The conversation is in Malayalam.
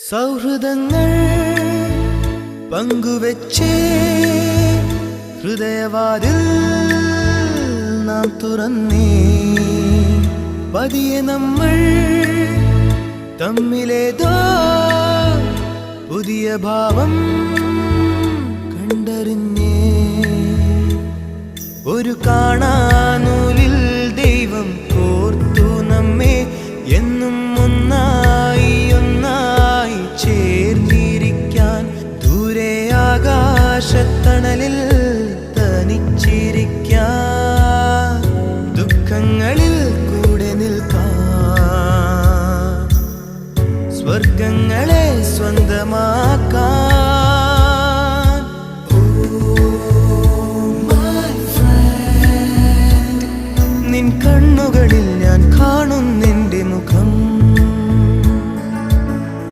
സൗഹൃദങ്ങൾ പങ്കുവെച്ചേ ഹൃദയവാതിൽ നാം തുറന്നേ പതിയെ നമ്മൾ തമ്മിലേതോ പുതിയ ഭാവം കണ്ടറിഞ്ഞേ ഒരു കാണാനൂലിൽ ദൈവം കോർത്തു നമ്മെ എന്നും ഒന്നായി ഒന്നായി ചേർന്നിരിക്കാൻ ദൂരെ ആകാശത്തണലിൽ തനിച്ചിരിക്കാൻ ദുഃഖങ്ങളിൽ കൂടെ നിൽക്കാൻ സ്വർഗങ്ങളെ സ്വന്തമാക്കാൻ നിൻ കണ്ണുകളിൽ ഞാൻ കാണുന്നു